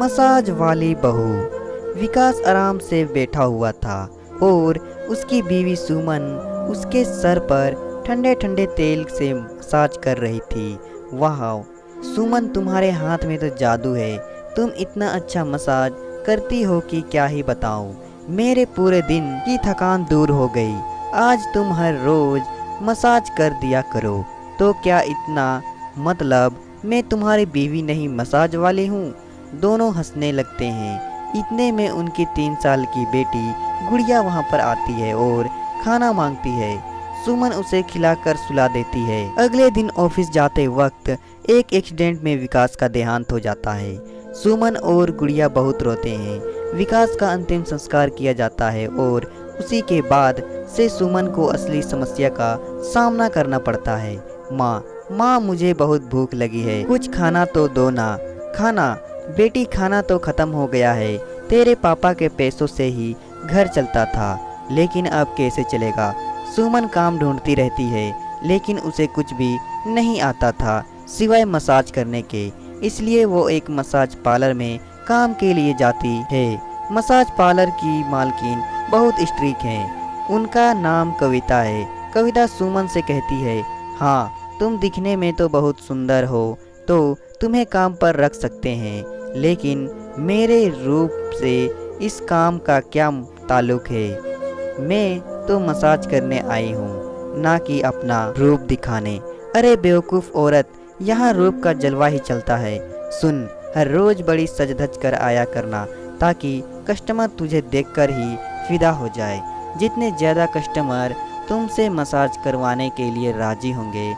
Massage वाली बहू। विकास आराम से बैठा हुआ था और उसकी बीवी सुमन उसके सर पर ठंडे ठंडे तेल से मसाज कर रही थी। वाह सुमन, तुम्हारे हाथ में तो जादू है। तुम इतना अच्छा मसाज करती हो कि क्या ही बताऊं। मेरे पूरे दिन की थकान दूर हो गई। आज तुम हर रोज मसाज कर दिया करो। तो क्या इतना, मतलब मैं तुम्हारी बीवी नहीं मसाज वाली हूँ। दोनों हंसने लगते हैं। इतने में उनकी 3 साल की बेटी गुड़िया वहाँ पर आती है और खाना मांगती है। सुमन उसे खिलाकर सुला देती है। अगले दिन ऑफिस जाते वक्त एक एक्सीडेंट में विकास का देहांत हो जाता है। सुमन और गुड़िया बहुत रोते हैं। विकास का अंतिम संस्कार किया जाता है और उसी के बाद से सुमन को असली समस्या का सामना करना पड़ता है। माँ मुझे बहुत भूख लगी है, कुछ खाना तो दो ना। खाना? बेटी खाना तो खत्म हो गया है। तेरे पापा के पैसों से ही घर चलता था, लेकिन अब कैसे चलेगा। सुमन काम ढूंढती रहती है, लेकिन उसे कुछ भी नहीं आता था सिवाय मसाज करने के। इसलिए वो एक मसाज पार्लर में काम के लिए जाती है। मसाज पार्लर की मालकिन बहुत स्ट्रिक्ट है। उनका नाम कविता है। कविता सुमन से कहती है, हाँ तुम दिखने में तो बहुत सुंदर हो, तो तुम्हें काम पर रख सकते हैं, लेकिन मेरे रूप से इस काम का क्या ताल्लुक है। मैं तो मसाज करने आई हूँ, ना कि अपना रूप दिखाने। अरे बेवकूफ़ औरत, यहाँ रूप का जलवा ही चलता है। सुन, हर रोज बड़ी सज धज कर आया करना, ताकि कस्टमर तुझे देखकर ही फिदा हो जाए। जितने ज़्यादा कस्टमर तुमसे मसाज करवाने के लिए राजी होंगे,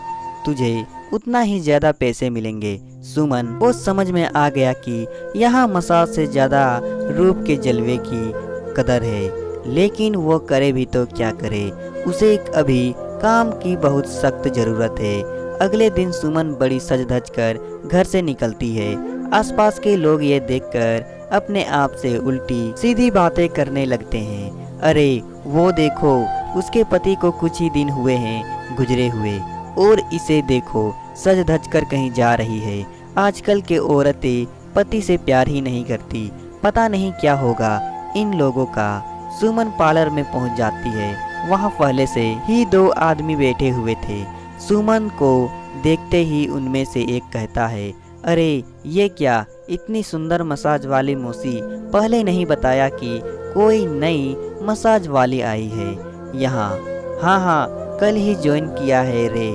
तुझे उतना ही ज़्यादा पैसे मिलेंगे। सुमन को समझ में आ गया कि यहाँ मसाज से ज़्यादा रूप के जलवे की कदर है, लेकिन वो करे भी तो क्या करे। उसे अभी काम की बहुत सख्त ज़रूरत है। अगले दिन सुमन बड़ी सज धज कर घर से निकलती है। आसपास के लोग ये देखकर अपने आप से उल्टी सीधी बातें करने लगते हैं। अरे वो देखो, उसके पति को कुछ ही दिन हुए हैं गुजरे हुए, और इसे देखो सज धज कर कहीं जा रही है। आजकल के औरतें पति से प्यार ही नहीं करती। पता नहीं क्या होगा इन लोगों का। सुमन पार्लर में पहुंच जाती है। वहां पहले से ही 2 आदमी बैठे हुए थे। सुमन को देखते ही उनमें से एक कहता है, अरे ये क्या, इतनी सुंदर मसाज वाली मौसी, पहले नहीं बताया कि कोई नई मसाज वाली आई है यहाँ। हाँ कल ही ज्वाइन किया है रे।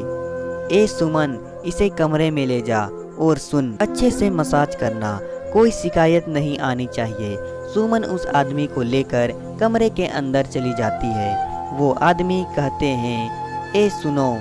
ए सुमन, इसे कमरे में ले जा और सुन, अच्छे से मसाज करना, कोई शिकायत नहीं आनी चाहिए। सुमन उस आदमी को लेकर कमरे के अंदर चली जाती है। वो आदमी कहते हैं, ए सुनो,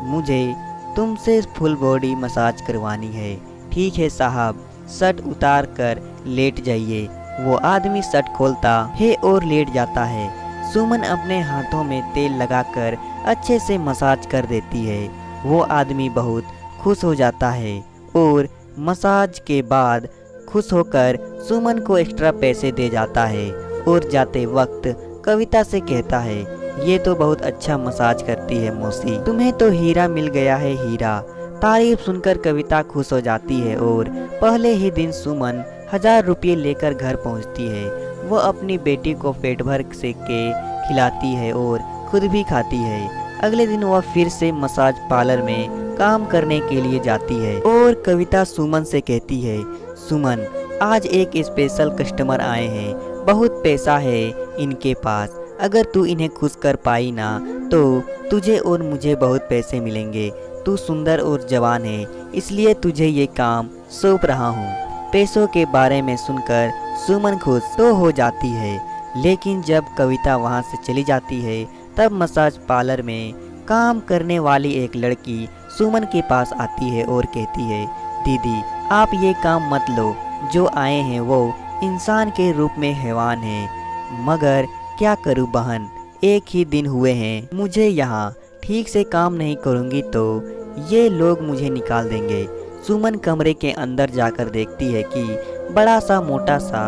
मुझे तुमसे फुल बॉडी मसाज करवानी है। ठीक है साहब, शर्ट उतार कर लेट जाइए। वो आदमी शर्ट खोलता है और लेट जाता है। सुमन अपने हाथों में तेल लगाकर अच्छे से मसाज कर देती है। वो आदमी बहुत खुश हो जाता है और मसाज के बाद खुश होकर सुमन को एक्स्ट्रा पैसे दे जाता है और जाते वक्त कविता से कहता है, ये तो बहुत अच्छा मसाज करती है मौसी, तुम्हें तो हीरा मिल गया है हीरा। तारीफ सुनकर कविता खुश हो जाती है और पहले ही दिन सुमन 1000 रुपये लेकर घर पहुंचती है। वो अपनी बेटी को पेट भर से के खिलाती है और खुद भी खाती है। अगले दिन वह फिर से मसाज पार्लर में काम करने के लिए जाती है और कविता सुमन से कहती है, सुमन आज एक स्पेशल कस्टमर आए हैं, बहुत पैसा है इनके पास। अगर तू इन्हें खुश कर पाई ना तो तुझे और मुझे बहुत पैसे मिलेंगे। तू सुंदर और जवान है, इसलिए तुझे ये काम सौंप रहा हूँ। पैसों के बारे में सुनकर सुमन खुश तो हो जाती है, लेकिन जब कविता वहाँ से चली जाती है तब मसाज पार्लर में काम करने वाली एक लड़की सुमन के पास आती है और कहती है, दीदी आप ये काम मत लो, जो आए हैं वो इंसान के रूप में हैवान हैं। मगर क्या करूं बहन, एक ही दिन हुए हैं मुझे यहाँ, ठीक से काम नहीं करूँगी तो ये लोग मुझे निकाल देंगे। सुमन कमरे के अंदर जाकर देखती है कि बड़ा सा मोटा सा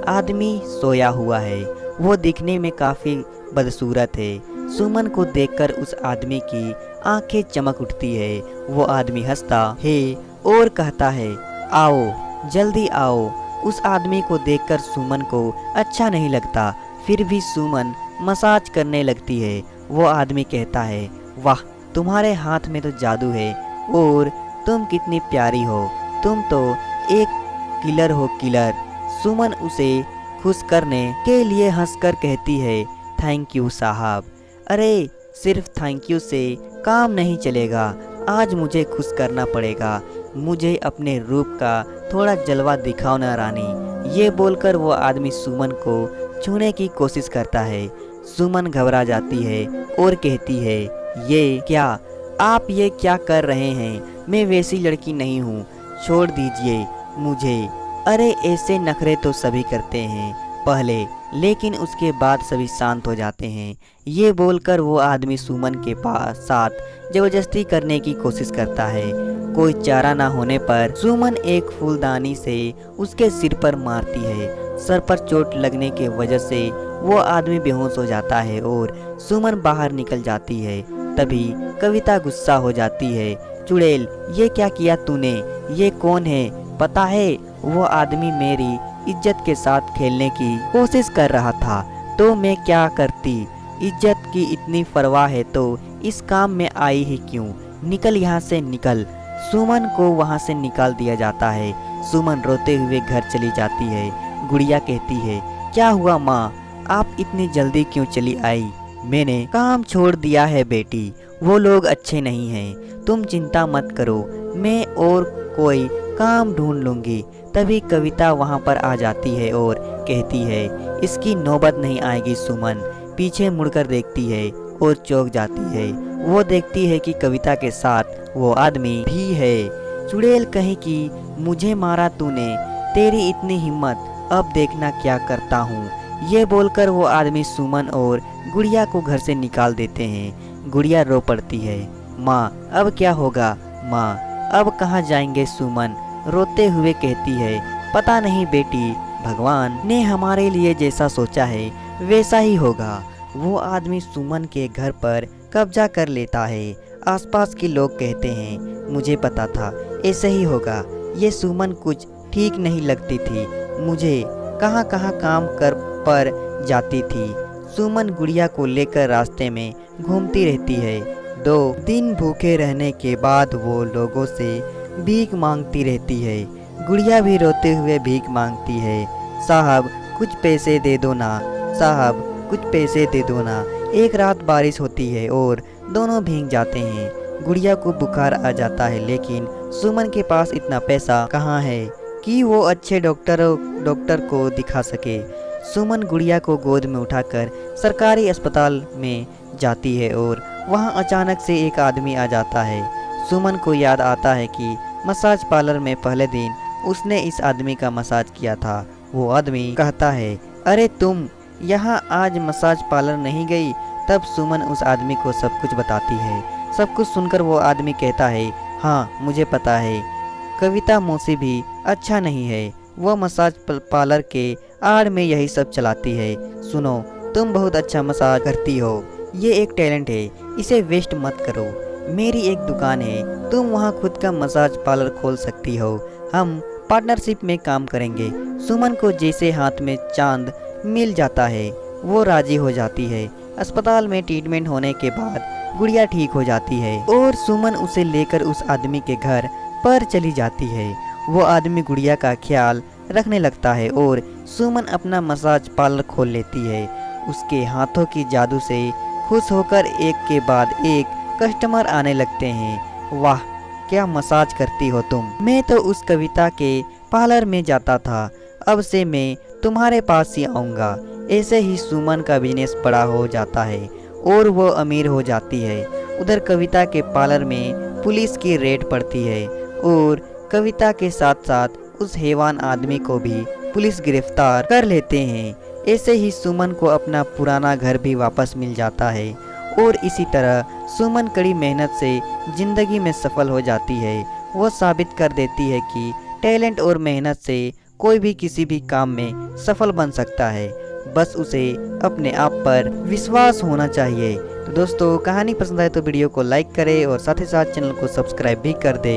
आदमी सोया हुआ है। वो दिखने में काफ़ी बदसूरत है। सुमन को देखकर उस आदमी की आंखें चमक उठती है। वो आदमी हंसता है और कहता है, आओ जल्दी आओ, उस आदमी को देखकर सुमन को अच्छा नहीं लगता। फिर भी सुमन मसाज करने लगती है। वो आदमी कहता है, वाह तुम्हारे हाथ में तो जादू है और तुम कितनी प्यारी हो, तुम तो एक किलर हो किलर। सुमन उसे खुश करने के लिए हंसकर कहती है, थैंक यू साहब। अरे सिर्फ थैंक यू से काम नहीं चलेगा, आज मुझे खुश करना पड़ेगा। मुझे अपने रूप का थोड़ा जलवा दिखाओ ना रानी। ये बोलकर वो आदमी सुमन को छूने की कोशिश करता है। सुमन घबरा जाती है और कहती है, ये क्या, आप ये क्या कर रहे हैं? मैं वैसी लड़की नहीं हूँ, छोड़ दीजिए मुझे। अरे ऐसे नखरे तो सभी करते हैं पहले, लेकिन उसके बाद सभी शांत हो जाते हैं। ये बोलकर वो आदमी सुमन के पास साथ जबरदस्ती करने की कोशिश करता है। कोई चारा ना होने पर सुमन एक फूलदानी से उसके सिर पर मारती है। सर पर चोट लगने के वजह से वो आदमी बेहोश हो जाता है और सुमन बाहर निकल जाती है। तभी कविता गुस्सा हो जाती है, चुड़ैल ये क्या किया तूने? ये कौन है पता है? वो आदमी मेरी इज्जत के साथ खेलने की कोशिश कर रहा था तो मैं क्या करती? इज्जत की इतनी परवाह है तो इस काम में आई ही क्यों? निकल यहाँ से निकल। सुमन को वहाँ से निकाल दिया जाता है। सुमन रोते हुए घर चली जाती है। गुड़िया कहती है, क्या हुआ माँ, आप इतनी जल्दी क्यों चली आई? मैंने काम छोड़ दिया है बेटी, वो लोग अच्छे नहीं हैं, तुम चिंता मत करो, मैं और कोई काम ढूंढ लूंगी। तभी कविता वहां पर आ जाती है और कहती है, इसकी नौबत नहीं आएगी। सुमन पीछे मुड़कर देखती है और चौंक जाती है। वो देखती है कि कविता के साथ वो आदमी भी है। चुड़ैल कहीं की, मुझे मारा तूने, तेरी इतनी हिम्मत, अब देखना क्या करता हूँ। ये बोलकर वो आदमी सुमन और गुड़िया को घर से निकाल देते हैं। गुड़िया रो पड़ती है, माँ अब क्या होगा? माँ अब कहाँ जाएंगे? सुमन रोते हुए कहती है, पता नहीं बेटी, भगवान ने हमारे लिए जैसा सोचा है वैसा ही होगा। वो आदमी सुमन के घर पर कब्जा कर लेता है। आसपास के लोग कहते हैं, मुझे पता था ऐसे ही होगा। ये सुमन कुछ ठीक नहीं लगती थी, मुझे कहाँ कहाँ काम कर पर जाती थी। सुमन गुड़िया को लेकर रास्ते में घूमती रहती है। 2 दिन भूखे रहने के बाद वो लोगों से भीख मांगती रहती है। गुड़िया भी रोते हुए भीख मांगती है, साहब कुछ पैसे दे दो ना, साहब कुछ पैसे दे दो ना। एक रात बारिश होती है और दोनों भीग जाते हैं। गुड़िया को बुखार आ जाता है, लेकिन सुमन के पास इतना पैसा कहाँ है कि वो अच्छे डॉक्टर को दिखा सके। सुमन गुड़िया को गोद में उठाकर सरकारी अस्पताल में जाती है और वहाँ अचानक से एक आदमी आ जाता है। सुमन को याद आता है कि मसाज पार्लर में पहले दिन उसने इस आदमी का मसाज किया था। वो आदमी कहता है, अरे तुम यहाँ आज मसाज पार्लर नहीं गई? तब सुमन उस आदमी को सब कुछ बताती है। सब कुछ सुनकर वो आदमी कहता है, हाँ मुझे पता है, कविता मौसी भी अच्छा नहीं है, वह मसाज पार्लर के आड़ में यही सब चलाती है। सुनो, तुम बहुत अच्छा मसाज करती हो, ये एक टैलेंट है, इसे वेस्ट मत करो। मेरी एक दुकान है, तुम वहाँ खुद का मसाज पार्लर खोल सकती हो, हम पार्टनरशिप में काम करेंगे। सुमन को जैसे हाथ में चांद मिल जाता है, वो राजी हो जाती है। अस्पताल में ट्रीटमेंट होने के बाद गुड़िया ठीक हो जाती है और सुमन उसे लेकर उस आदमी के घर पर चली जाती है। वो आदमी गुड़िया का ख्याल रखने लगता है और सुमन अपना मसाज पार्लर खोल लेती है। उसके हाथों की जादू से खुश होकर एक के बाद एक कस्टमर आने लगते हैं। वाह क्या मसाज करती हो तुम, मैं तो उस कविता के पार्लर में जाता था, अब से मैं तुम्हारे पास ही आऊँगा। ऐसे ही सुमन का बिजनेस बड़ा हो जाता है और वो अमीर हो जाती है। उधर कविता के पार्लर में पुलिस की रेड पड़ती है और कविता के साथ साथ उस हैवान आदमी को भी पुलिस गिरफ्तार कर लेते हैं। ऐसे ही सुमन को अपना पुराना घर भी वापस मिल जाता है और इसी तरह सुमन कड़ी मेहनत से जिंदगी में सफल हो जाती है। वो साबित कर देती है कि टैलेंट और मेहनत से कोई भी किसी भी काम में सफल बन सकता है, बस उसे अपने आप पर विश्वास होना चाहिए। तो दोस्तों, कहानी पसंद आए तो वीडियो को लाइक करें और साथ ही साथ चैनल को सब्सक्राइब भी कर दें।